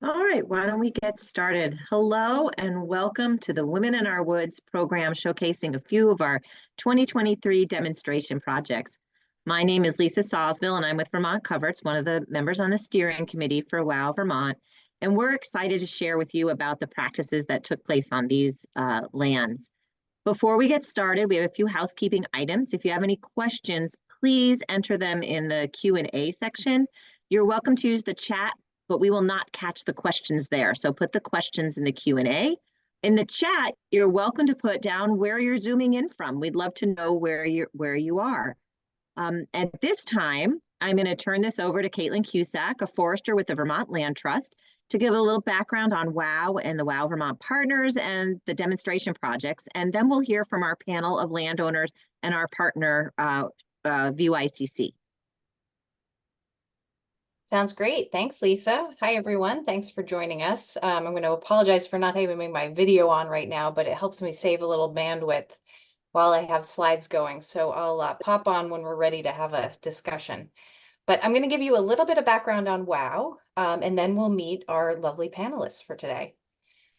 All right, why don't we get started? Hello and welcome to the Women in Our Woods program showcasing a few of our 2023 demonstration projects. My name is Lisa Sawsville and I'm with Vermont Coverts, one of the members on the steering committee for WOW Vermont. And we're excited to share with you about the practices that took place on these lands. Before we get started, we have a few housekeeping items. If you have any questions, please enter them in the Q&A section. You're welcome to use the chat, but we will not catch the questions there. So put the questions in the Q&A. In the chat, you're welcome to put down where you're zooming in from. We'd love to know where you are. At this time, I'm going to turn this over to Caitlin Cusack, a forester with the Vermont Land Trust, to give a little background on WOW and the WOW Vermont partners and the demonstration projects. And then we'll hear from our panel of landowners and our partner, VYCC. Sounds great. Thanks, Lisa. Hi, everyone. Thanks for joining us. I'm going to apologize for not having my video on right now, but it helps me save a little bandwidth while I have slides going. So I'll pop on when we're ready to have a discussion. But I'm going to give you a little bit of background on WOW, and then we'll meet our lovely panelists for today.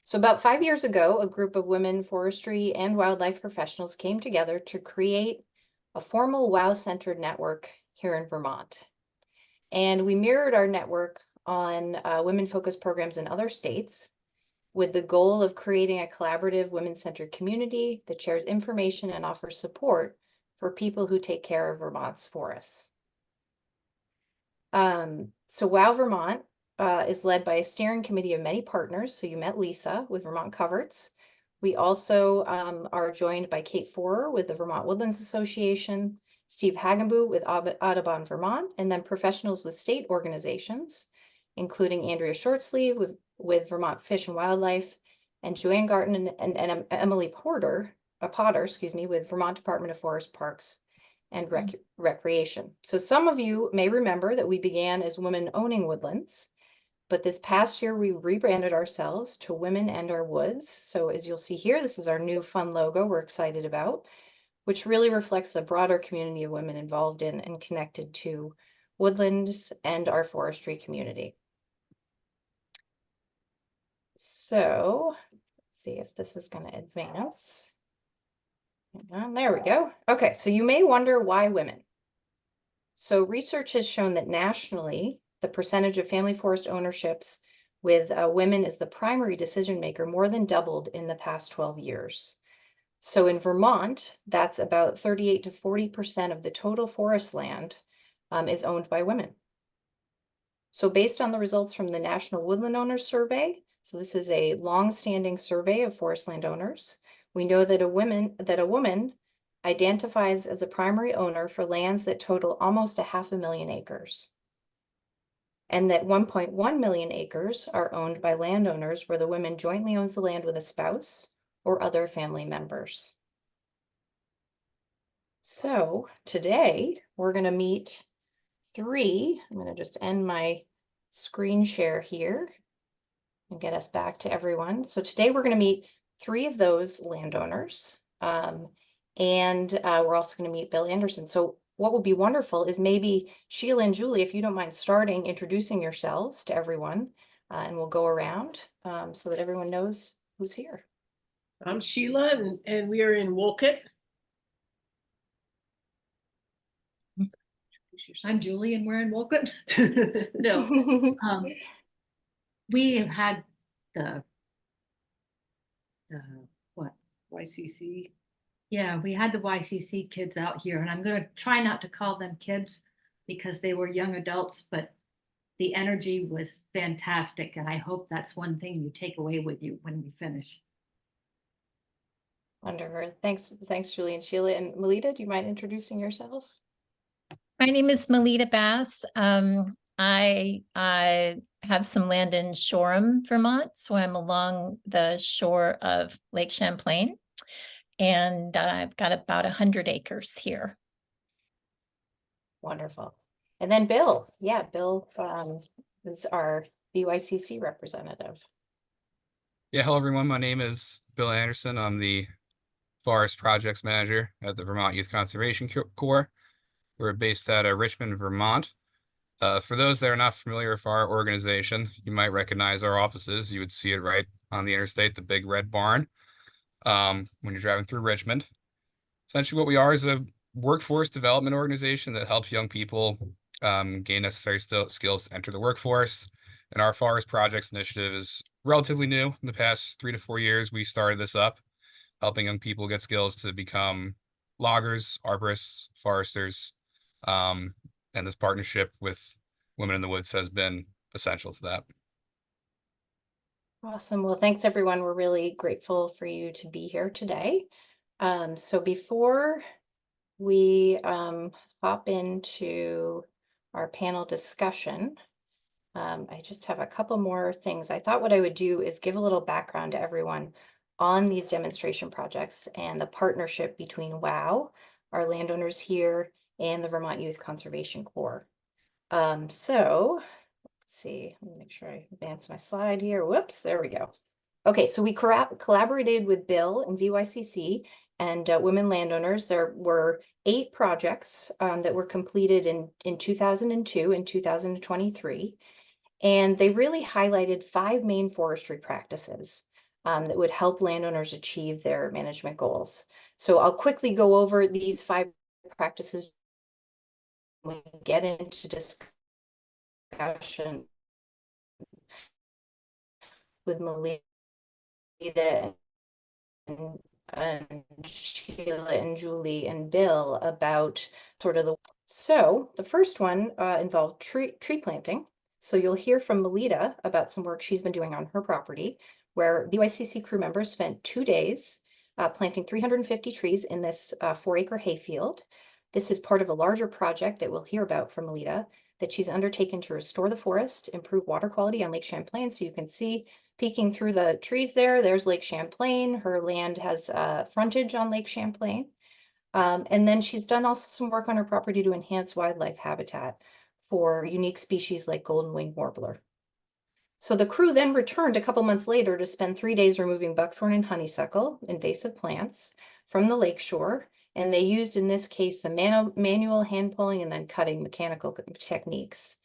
So about 5 years ago, a group of women forestry and wildlife professionals came together to create a formal WOW-centered network here in Vermont. And we mirrored our network on women-focused programs in other states with the goal of creating a collaborative women-centered community that shares information and offers support for people who take care of Vermont's forests. So WOW Vermont is led by a steering committee of many partners. So you met Lisa with Vermont Coverts. We also are joined by Kate Forer with the Vermont Woodlands Association, Steve Hagenbu with Audubon Vermont, and then professionals with state organizations, including Andrea Shortsleeve with Vermont Fish and Wildlife, and Joanne Garten and Emily Potter, with Vermont Department of Forest Parks and Recreation. So some of you may remember that we began as Women Owning Woodlands, but this past year we rebranded ourselves to Women and Our Woods. So as you'll see here, this is our new fun logo we're excited about, which really reflects a broader community of women involved in and connected to woodlands and our forestry community. So let's see if this is going to advance. There we go. Okay, so you may wonder why women. So research has shown that nationally, the percentage of family forest ownerships with women as the primary decision maker more than doubled in the past 12 years. So in Vermont, that's about 38 to 40% of the total forest land is owned by women. So based on the results from the National Woodland Owners Survey, so this is a long-standing survey of forest land owners, we know that a woman identifies as a primary owner for lands that total almost 500,000 acres. And that 1.1 million acres are owned by landowners where the woman jointly owns the land with a spouse or other family members. So today we're going to meet three. I'm going to just end my screen share here and get us back to everyone. So today we're going to meet three of those landowners. And we're also going to meet Bill Anderson. So what would be wonderful is maybe Sheila and Julie, if you don't mind starting introducing yourselves to everyone, and we'll go around so that everyone knows who's here. I'm Sheila, and we are in Wolcott. I'm Julie, and we're in Wolcott. No, we have had the what? YCC. Yeah, we had the YCC kids out here, and I'm going to try not to call them kids because they were young adults, but the energy was fantastic, and I hope that's one thing you take away with you when we finish. Wonderful. Thanks, Julie and Sheila. And Melita, do you mind introducing yourself? My name is Melita Bass. I have some land in Shoreham, Vermont, so I'm along the shore of Lake Champlain, and I've got about 100 acres here. Wonderful. And then Bill. Yeah, Bill is our VYCC representative. Yeah, hello everyone. My name is Bill Anderson. I'm the Forest Projects Manager at the Vermont Youth Conservation Corps. We're based out of Richmond, Vermont. For those that are not familiar with our organization, you might recognize our offices. You would see it right on the interstate, the big red barn, when you're driving through Richmond. Essentially, what we are is a workforce development organization that helps young people gain necessary skills to enter the workforce. And our Forest Projects initiative is relatively new. In the past 3 to 4 years, we started this up, helping young people get skills to become loggers, arborists, foresters. And this partnership with Women in the Woods has been essential to that. Awesome. Well, thanks everyone. We're really grateful for you to be here today. So before we hop into our panel discussion, I just have a couple more things. I thought what I would do is give a little background to everyone on these demonstration projects and the partnership between WOW, our landowners here, and the Vermont Youth Conservation Corps. So let's see, let me make sure I advance my slide here. Whoops, there we go. Okay, so we collaborated with Bill and VYCC and women landowners. There were 8 projects that were completed in 2002 and 2023. And they really highlighted 5 main forestry practices that would help landowners achieve their management goals. So I'll quickly go over these 5 practices when we get into discussion with Melita and Sheila and Julie and Bill about sort of so the first one involved tree planting. So you'll hear from Melita about some work she's been doing on her property, where BYCC crew members spent 2 days planting 350 trees in this 4-acre hayfield. This is part of a larger project that we'll hear about from Melita that she's undertaken to restore the forest, improve water quality on Lake Champlain. So you can see peeking through the trees there's Lake Champlain. Her land has frontage on Lake Champlain. And then she's done also some work on her property to enhance wildlife habitat for unique species like golden winged warbler. So the crew then returned a couple months later to spend 3 days removing buckthorn and honeysuckle, invasive plants, from the lakeshore. And they used, in this case, some manual hand pulling and then cutting mechanical techniques.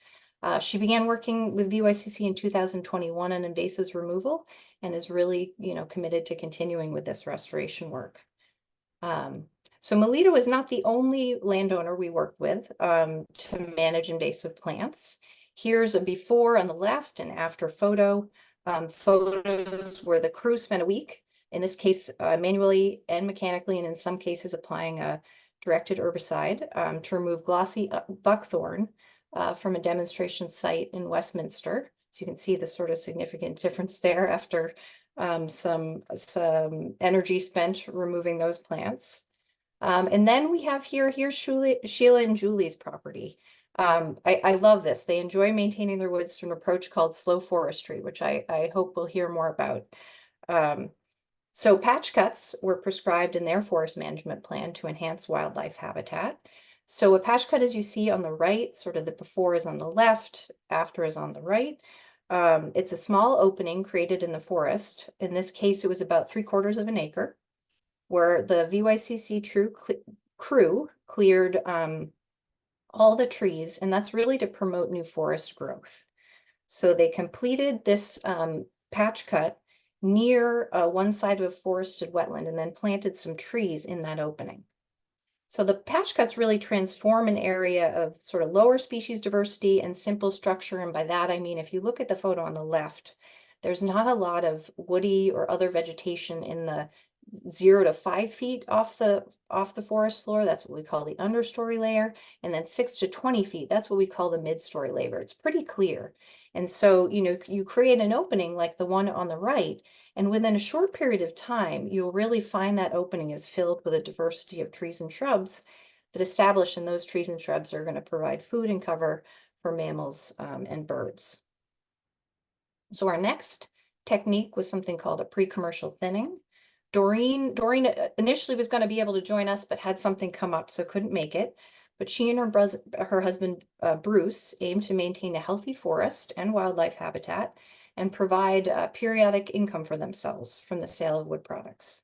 She began working with VYCC in 2021 on invasives removal and is really, committed to continuing with this restoration work. So Melita was not the only landowner we worked with to manage invasive plants. Here's a before on the left and after photo. Photos where the crew spent a week, in this case, manually and mechanically, and in some cases applying a directed herbicide to remove glossy buckthorn from a demonstration site in Westminster. So you can see the sort of significant difference there after some energy spent removing those plants. And then we have here's Sheila and Julie's property. I love this. They enjoy maintaining their woods through an approach called slow forestry, which I hope we'll hear more about. So patch cuts were prescribed in their forest management plan to enhance wildlife habitat. So a patch cut, as you see on the right, sort of the before is on the left, after is on the right. It's a small opening created in the forest. In this case, it was about 3/4 of an acre, where the VYCC crew cleared all the trees, and that's really to promote new forest growth. So they completed this patch cut near one side of a forested wetland and then planted some trees in that opening. So the patch cuts really transform an area of sort of lower species diversity and simple structure. And by that, I mean, if you look at the photo on the left, there's not a lot of woody or other vegetation in the 0 to 5 feet off the forest floor. That's what we call the understory layer. And then 6 to 20 feet, that's what we call the mid-story layer. It's pretty clear. And so, you create an opening like the one on the right, and within a short period of time, you'll really find that opening is filled with a diversity of trees and shrubs that establish, and those trees and shrubs are going to provide food and cover for mammals and birds. So our next technique was something called a pre-commercial thinning. Doreen initially was going to be able to join us, but had something come up, so couldn't make it. But she and her husband, Bruce, aim to maintain a healthy forest and wildlife habitat and provide periodic income for themselves from the sale of wood products.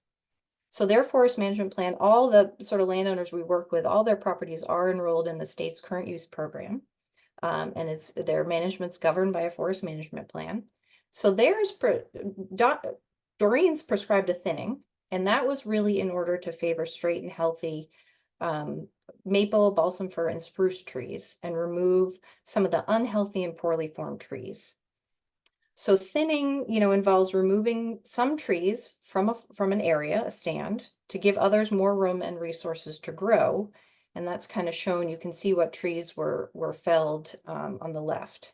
So their forest management plan, all the sort of landowners we work with, all their properties are enrolled in the state's current use program. and their management's governed by a forest management plan. So Doreen's prescribed a thinning, and that was really in order to favor straight and healthy maple, balsam fir, and spruce trees and remove some of the unhealthy and poorly formed trees. So thinning, involves removing some trees from an area, a stand, to give others more room and resources to grow. And that's kind of shown. You can see what trees were felled on the left.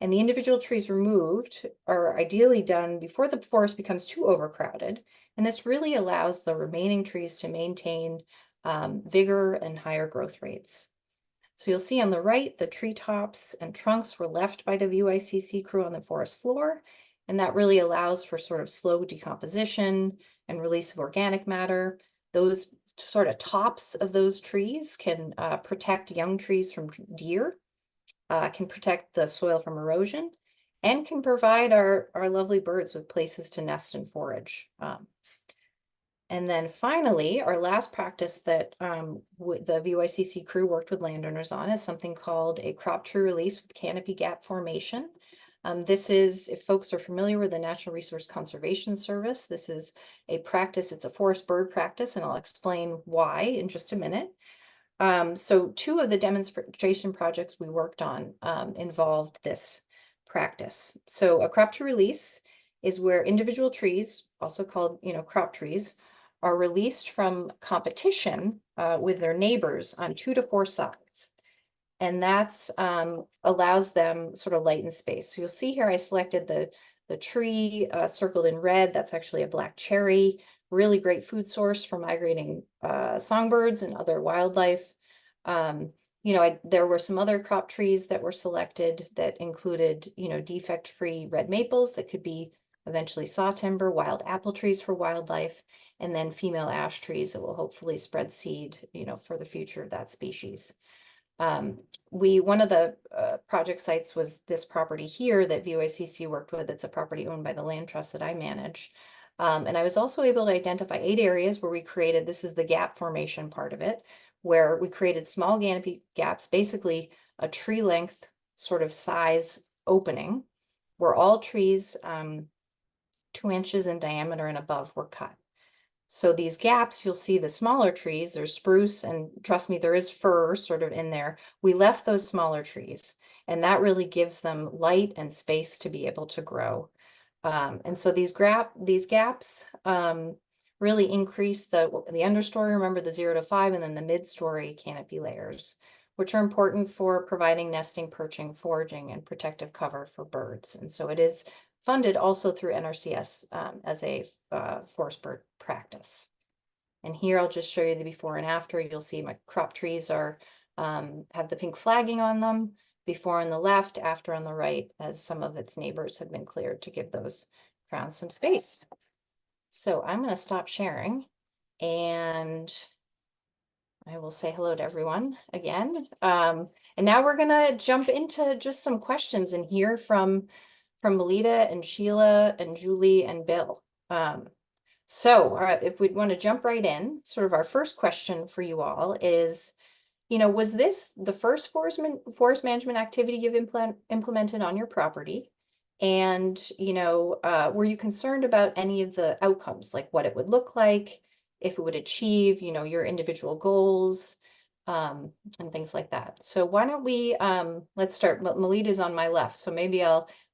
And the individual trees removed are ideally done before the forest becomes too overcrowded. And this really allows the remaining trees to maintain vigor and higher growth rates. So you'll see on the right, the treetops and trunks were left by the VYCC crew on the forest floor. And that really allows for sort of slow decomposition and release of organic matter. Those sort of tops of those trees can protect young trees from deer, can protect the soil from erosion, and can provide our lovely birds with places to nest and forage. And then finally, our last practice that the VYCC crew worked with landowners on is something called a crop tree release with canopy gap formation. This is, if folks are familiar with the Natural Resource Conservation Service, this is a practice, it's a forest bird practice, and I'll explain why in just a minute. So 2 of the demonstration projects we worked on involved this practice. So a crop tree release is where individual trees, also called, crop trees, are released from competition with their neighbors on 2 to 4 sides. And that's allows them sort of light and space. So you'll see here I selected the tree circled in red. That's actually a black cherry, really great food source for migrating songbirds and other wildlife. There were some other crop trees that were selected that included, defect-free red maples that could be eventually saw timber, wild apple trees for wildlife, and then female ash trees that will hopefully spread seed, for the future of that species. One of the project sites was this property here that VYCC worked with. It's a property owned by the land trust that I manage. And I was also able to identify 8 areas where we created, this is the gap formation part of it, where we created small canopy gaps, basically a tree length sort of size opening, where all trees 2 inches in diameter and above were cut. So these gaps, you'll see the smaller trees, there's spruce, and trust me, there is fir sort of in there. We left those smaller trees, and that really gives them light and space to be able to grow. And so these gaps really increase the understory, remember the 0 to 5, and then the mid-story canopy layers, which are important for providing nesting, perching, foraging, and protective cover for birds. And so it is funded also through NRCS as a forest bird practice. And here I'll just show you the before and after. You'll see my crop trees are have the pink flagging on them, before on the left, after on the right, as some of its neighbors have been cleared to give those crowns some space. So I'm going to stop sharing, and I will say hello to everyone again. And now we're going to jump into just some questions and hear from Melita and Sheila and Julie and Bill. So if we want to jump right in, sort of our first question for you all is, was this the first forest management activity you've implemented on your property? And, were you concerned about any of the outcomes, like what it would look like, if it would achieve, your individual goals, and things like that? So why don't we, let's start. Melita's on my left. So maybe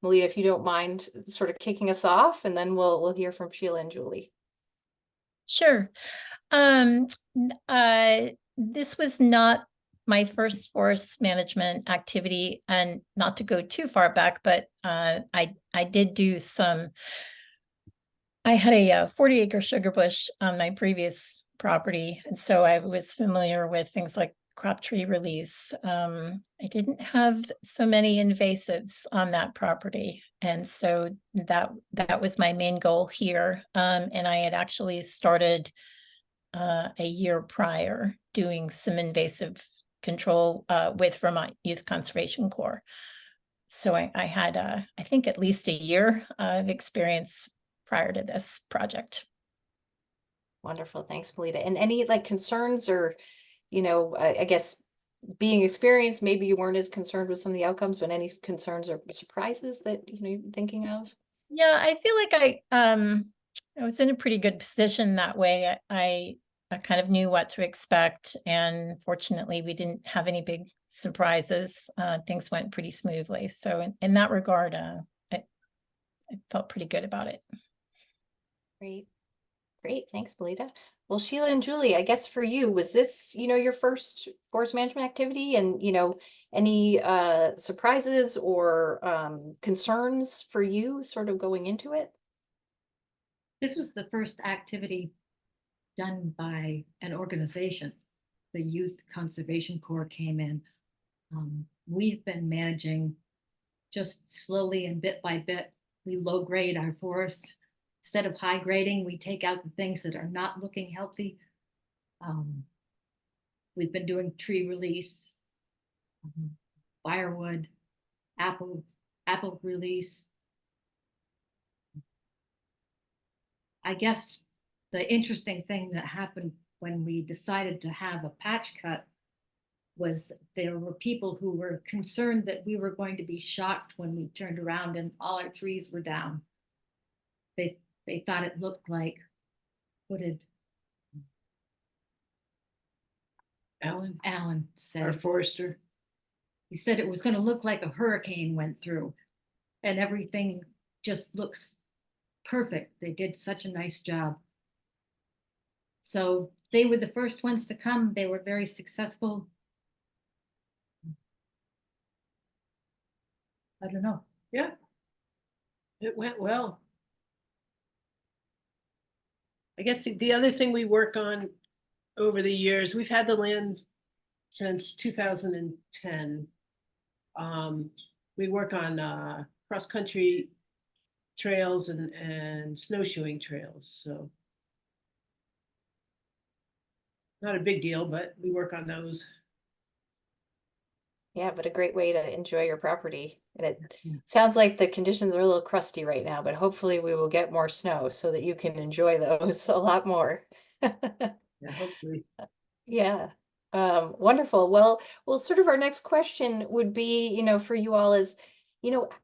Melita, if you don't mind sort of kicking us off, and then we'll hear from Sheila and Julie. Sure. This was not my first forest management activity, and not to go too far back, but I did do some. I had a 40-acre sugar bush on my previous property, and so I was familiar with things like crop tree release. I didn't have so many invasives on that property, and so that was my main goal here. And I had actually started a year prior doing some invasive control with Vermont Youth Conservation Corps. So I had, I think, at least a year of experience prior to this project. Wonderful. Thanks, Melita. And any concerns or, I guess being experienced, maybe you weren't as concerned with some of the outcomes, but any concerns or surprises that, you're thinking of? Yeah, I feel like I was in a pretty good position that way. I kind of knew what to expect, and fortunately we didn't have any big surprises. Things went pretty smoothly. So in that regard, I felt pretty good about it. Great. Great. Thanks, Melita. Well, Sheila and Julie, I guess for you, was this, your first forest management activity, and, any surprises or concerns for you sort of going into it? This was the first activity done by an organization. The Youth Conservation Corps came in. We've been managing just slowly and bit by bit. We low grade our forest. Instead of high grading, we take out the things that are not looking healthy. We've been doing tree release, firewood, apple release. I guess the interesting thing that happened when we decided to have a patch cut was there were people who were concerned that we were going to be shocked when we turned around and all our trees were down. They thought it looked like, what did Alan, Alan our said? forester. He said it was going to look like a hurricane went through, and everything just looks perfect. They did such a nice job. So they were the first ones to come. They were very successful. I don't know. Yeah. It went well. I guess the other thing we work on over the years, we've had the land since 2010. We work on cross-country trails and snowshoeing trails, so not a big deal, but we work on those. Yeah, but a great way to enjoy your property. And it sounds like the conditions are a little crusty right now, but hopefully we will get more snow so that you can enjoy those a lot more. Yeah, hopefully. Yeah. Wonderful. Well, sort of our next question would be, for you all is,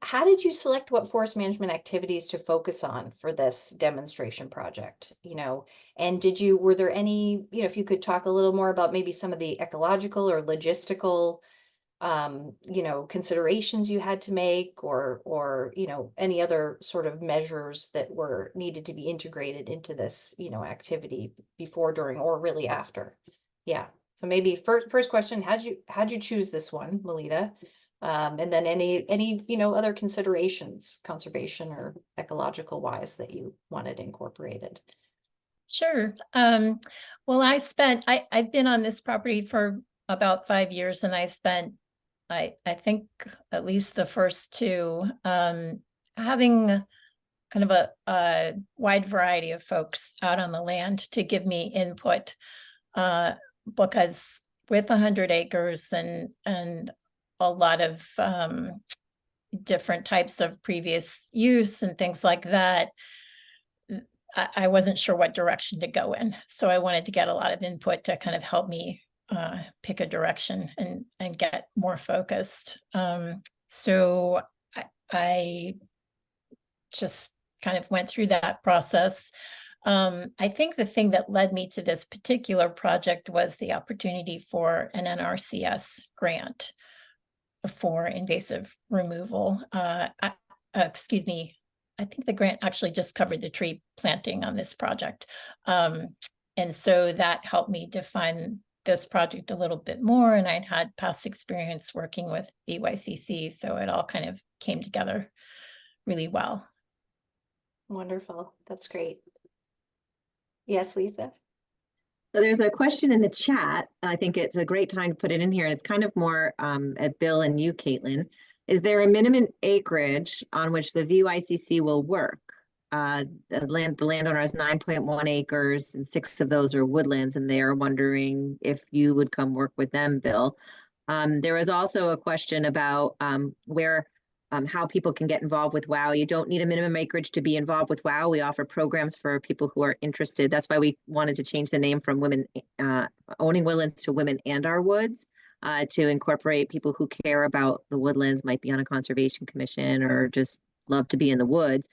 how did you select what forest management activities to focus on for this demonstration project? And were there any, if you could talk a little more about maybe some of the ecological or logistical considerations you had to make, or any other sort of measures that were needed to be integrated into this, activity before, during, or really after. Yeah. So maybe first question, how'd you choose this one, Melita? And then any other considerations, conservation or ecological wise, that you wanted incorporated? Sure. Well, I've been on this property for about 5 years, and I spent, I think, at least the first two, having kind of a wide variety of folks out on the land to give me input, because with 100 acres and a lot of different types of previous use and things like that, I wasn't sure what direction to go in. So I wanted to get a lot of input to kind of help me pick a direction and get more focused. So I just kind of went through that process. I think the thing that led me to this particular project was the opportunity for an NRCS grant for invasive removal. Excuse me, I think the grant actually just covered the tree planting on this project. And so that helped me define this project a little bit more, and I'd had past experience working with BYCC, so it all kind of came together really well. Wonderful. That's great. Yes, Lisa? So there's a question in the chat. I think it's a great time to put it in here, and it's kind of more at Bill and you, Caitlin. Is there a minimum acreage on which the VYCC will work? The landowner has 9.1 acres, and 6 of those are woodlands, and they are wondering if you would come work with them, Bill. There was also a question about how people can get involved with WOW. You don't need a minimum acreage to be involved with WOW. We offer programs for people who are interested. That's why we wanted to change the name from Women Owning Woodlands to Women and Our Woods. to incorporate people who care about the woodlands, might be on a conservation commission or just love to be in the woods.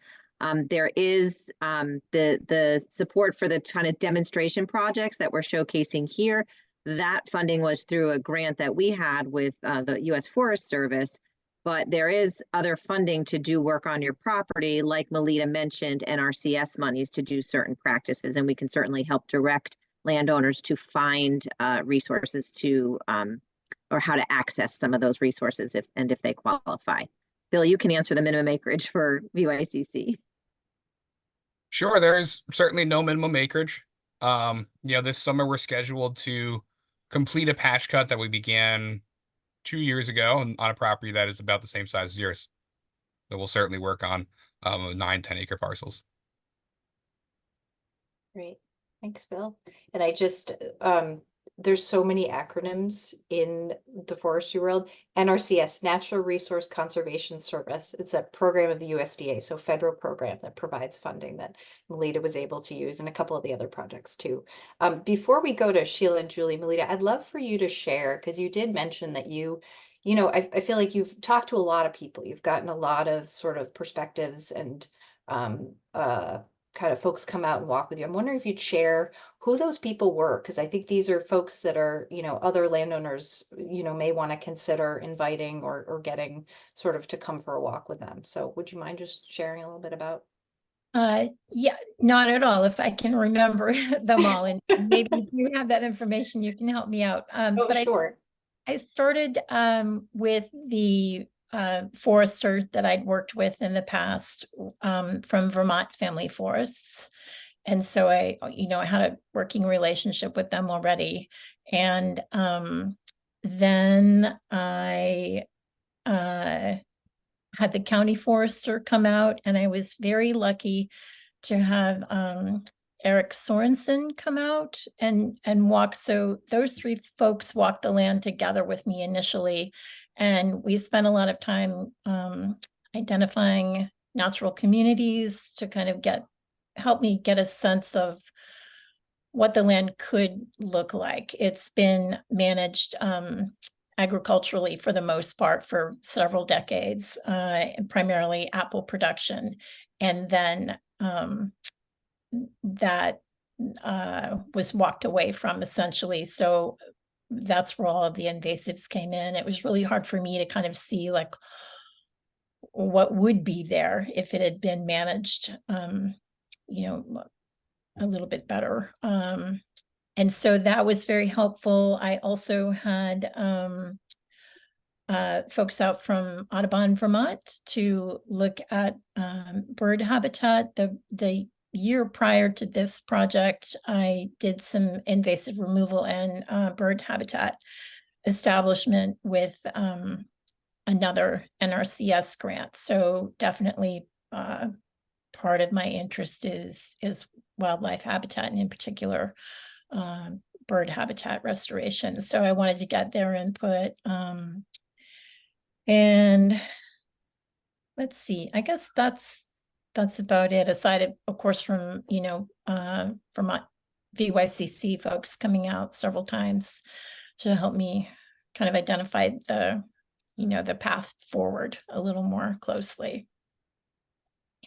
There is the support for the kind of demonstration projects that we're showcasing here. That funding was through a grant that we had with the U.S. Forest Service, but there is other funding to do work on your property, like Melita mentioned, NRCS monies to do certain practices, and we can certainly help direct landowners to find resources to or how to access some of those resources if they qualify. Bill, you can answer the minimum acreage for VYCC. Sure, there is certainly no minimum acreage. This summer we're scheduled to complete a patch cut that we began 2 years ago on a property that is about the same size as yours. So we'll certainly work on 9-10 acre parcels. Great. Thanks, Bill. And I just, there's so many acronyms in the forestry world. NRCS, Natural Resource Conservation Service. It's a program of the USDA, so federal program that provides funding that Melita was able to use, and a couple of the other projects too. Before we go to Sheila and Julie, Melita, I'd love for you to share, because you did mention that I feel like you've talked to a lot of people. You've gotten a lot of sort of perspectives and kind of folks come out and walk with you. I'm wondering if you'd share who those people were, because I think these are folks that are, other landowners, may want to consider inviting or getting sort of to come for a walk with them. So would you mind just sharing a little bit about? Yeah, not at all. If I can remember them all, and maybe if you have that information, you can help me out. But Sure. I started with the forester that I'd worked with in the past from Vermont Family Forests. And so I had a working relationship with them already. And then I had the county forester come out, and I was very lucky to have Eric Sorensen come out and walk. So those three folks walked the land together with me initially. And we spent a lot of time identifying natural communities to kind of help me get a sense of what the land could look like. It's been managed agriculturally for the most part for several decades, primarily apple production. And then that was walked away from essentially. So that's where all of the invasives came in. It was really hard for me to kind of see like what would be there if it had been managed, a little bit better. And so that was very helpful. I also had folks out from Audubon, Vermont to look at bird habitat. The year prior to this project, I did some invasive removal and bird habitat establishment with another NRCS grant. So definitely part of my interest is wildlife habitat, and in particular bird habitat restoration. So I wanted to get their input. And let's see, I guess that's about it, aside of course from Vermont VYCC folks coming out several times to help me kind of identify the path forward a little more closely.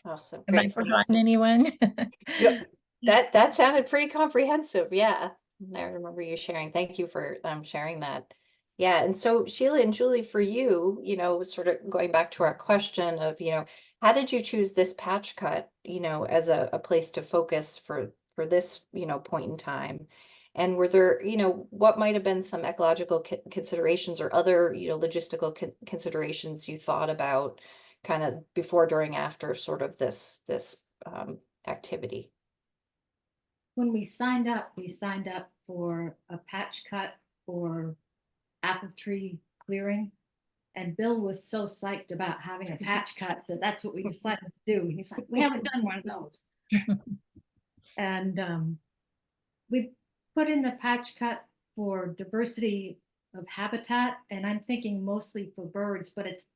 Awesome. Have I forgotten anyone? That sounded pretty comprehensive. Yeah, I remember you sharing. Thank you for sharing that. Yeah, and so Sheila and Julie, for you, sort of going back to our question of, how did you choose this patch cut, as a place to focus for this, point in time? And were there, what might have been some ecological considerations or other, logistical considerations you thought about kind of before, during, after sort of this activity? When we signed up for a patch cut for apple tree clearing, and Bill was so psyched about having a patch cut that that's what we decided to do. He's like, we haven't done one of those. And we put in the patch cut for diversity of habitat, and I'm thinking mostly for birds, but it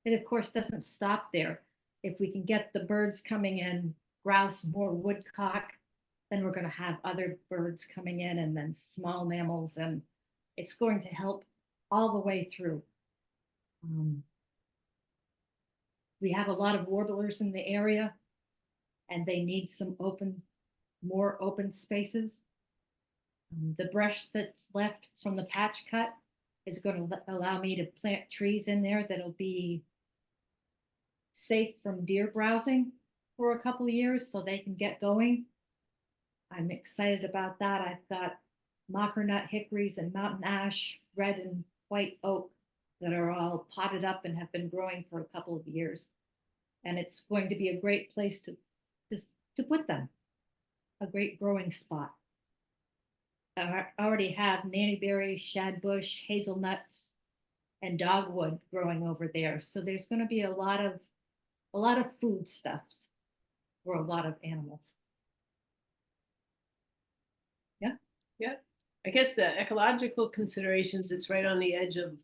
of course doesn't stop there. If we can get the birds coming in, grouse, more woodcock, then we're going to have other birds coming in, and then small mammals, and it's going to help all the way through. We have a lot of warblers in the area, and they need some more open spaces. The brush that's left from the patch cut is going to allow me to plant trees in there that'll be safe from deer browsing for a couple of years so they can get going. I'm excited about that. I've got mockernut hickories and mountain ash, red and white oak that are all potted up and have been growing for a couple of years. And it's going to be a great place to put them, a great growing spot. I already have nannyberry, shadbush, hazelnuts, and dogwood growing over there. So there's going to be a lot of foodstuffs for a lot of animals. Yeah, I guess the ecological considerations, it's right on the edge of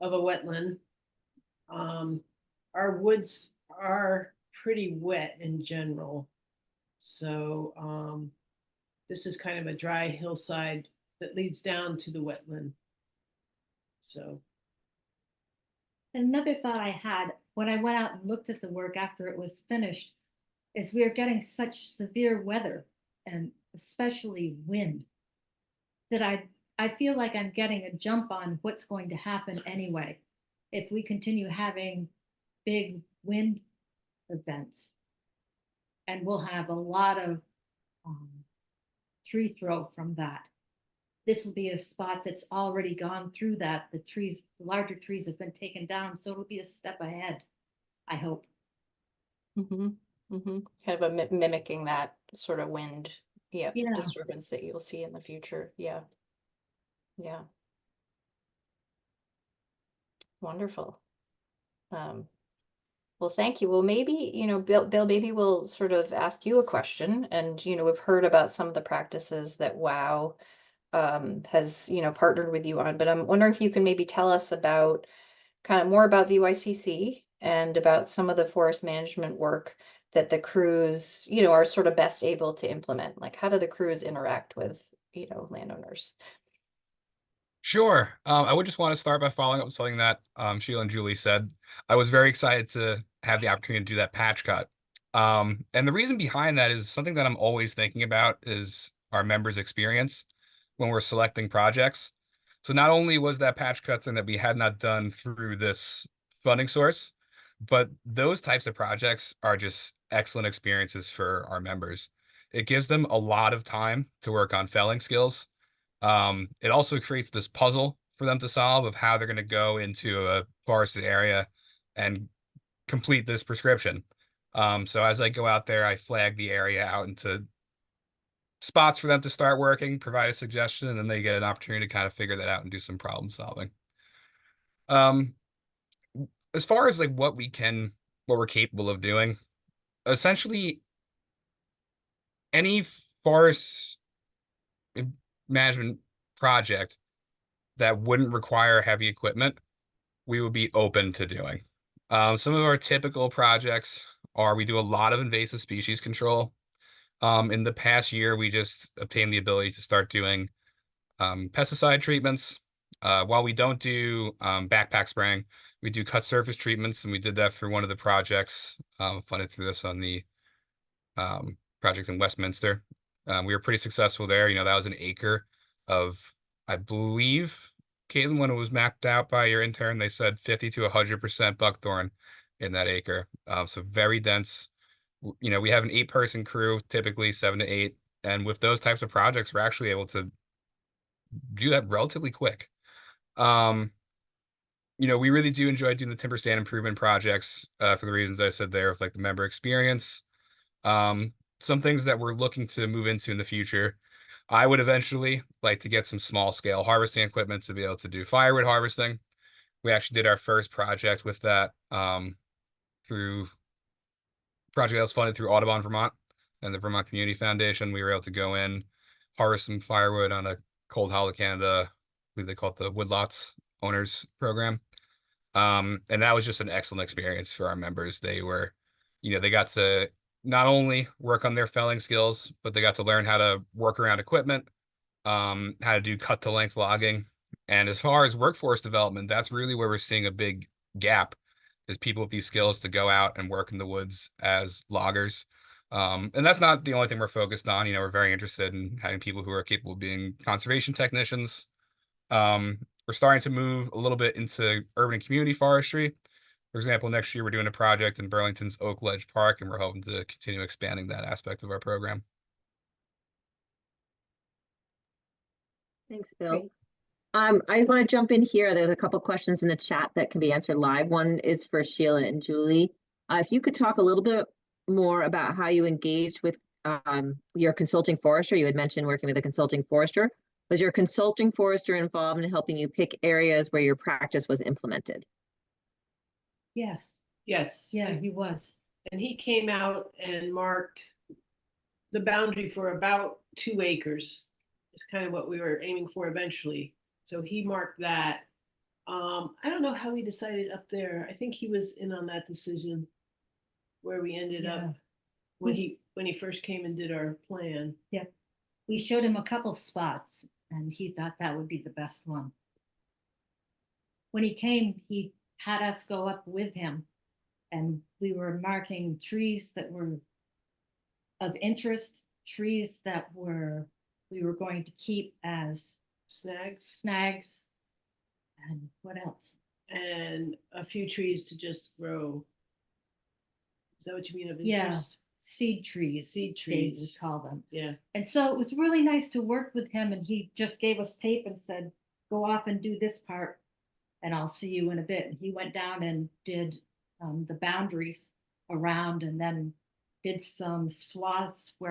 a wetland. Our woods are pretty wet in general. So this is kind of a dry hillside that leads down to the wetland. So. Another thought I had when I went out and looked at the work after it was finished is we are getting such severe weather, and especially wind, that I feel like I'm getting a jump on what's going to happen anyway if we continue having big wind events. And we'll have a lot of tree throw from that. This will be a spot that's already gone through that. The larger trees have been taken down, so it'll be a step ahead, I hope. Kind of a mimicking that sort of wind, Yeah. disturbance that you'll see in the future. Yeah. Wonderful. Well, thank you. Well, maybe, Bill, maybe we'll sort of ask you a question. And, we've heard about some of the practices that WOW has, partnered with you on, but I'm wondering if you can maybe tell us about kind of more about VYCC and about some of the forest management work that the crews, are sort of best able to implement. Like, how do the crews interact with, landowners? Sure. I would just want to start by following up with something that Sheila and Julie said. I was very excited to have the opportunity to do that patch cut. And the reason behind that is something that I'm always thinking about is our members' experience when we're selecting projects. So not only was that patch cut something that we had not done through this funding source, but those types of projects are just excellent experiences for our members. It gives them a lot of time to work on felling skills. It also creates this puzzle for them to solve of how they're going to go into a forested area and complete this prescription. So as I go out there, I flag the area out into spots for them to start working, provide a suggestion, and then they get an opportunity to kind of figure that out and do some problem solving. As far as like what we're capable of doing, essentially any forest management project that wouldn't require heavy equipment, we would be open to doing. Some of our typical projects are we do a lot of invasive species control. In the past year, we just obtained the ability to start doing pesticide treatments. While we don't do backpack spraying, we do cut surface treatments, and we did that for one of the projects funded through this on the project in Westminster. We were pretty successful there. That was an acre of, I believe, Caitlin, when it was mapped out by your intern, they said 50 to 100% buckthorn in that acre. So very dense. We have an 8-person crew, typically 7 to 8. And with those types of projects, we're actually able to do that relatively quick. We really do enjoy doing the timber stand improvement projects for the reasons I said there, with like the member experience. Some things that we're looking to move into in the future. I would eventually like to get some small scale harvesting equipment to be able to do firewood harvesting. We actually did our first project with that through a project that was funded through Audubon, Vermont, and the Vermont Community Foundation. We were able to go in, harvest some firewood on a cold Hollow, Canada, I believe they call it the Woodlots Owners Program. And that was just an excellent experience for our members. They were, they got to not only work on their felling skills, but they got to learn how to work around equipment, how to do cut to length logging, And as far as workforce development, that's really where we're seeing a big gap, is people with these skills to go out and work in the woods as loggers. And that's not the only thing we're focused on. You know, we're very interested in having people who are capable of being conservation technicians. We're starting to move a little bit into urban and community forestry. For example, next year we're doing a project in Burlington's Oak Ledge Park, and we're hoping to continue expanding that aspect of our program. Thanks, Bill. I want to jump in here. There's a couple questions in the chat that can be answered live. One is for Sheila and Julie. If you could talk a little bit more about how you engaged with your consulting forester. You had mentioned working with a consulting forester. Was your consulting forester involved in helping you pick areas where your practice was implemented? Yes, Yes. yeah, he was. And he came out and marked the boundary for about 2 acres. It's kind of what we were aiming for eventually. So he marked that. I don't know how we decided up there. I think he was in on that decision where we ended up when he first came and did our plan. Yeah. We showed him a couple spots and he thought that would be the best one. When he came, he had us go up with him and we were marking trees that were of interest, trees that we were going to keep as snags, and what else? And a few trees to just grow. Is that what you mean of Yeah. interest? Seed trees. Seed Dave would trees. call them. Yeah. And so it was really nice to work with him and he just gave us tape and said, go off and do this part and I'll see you in a bit. And he went down and did the boundaries around and then did some swaths where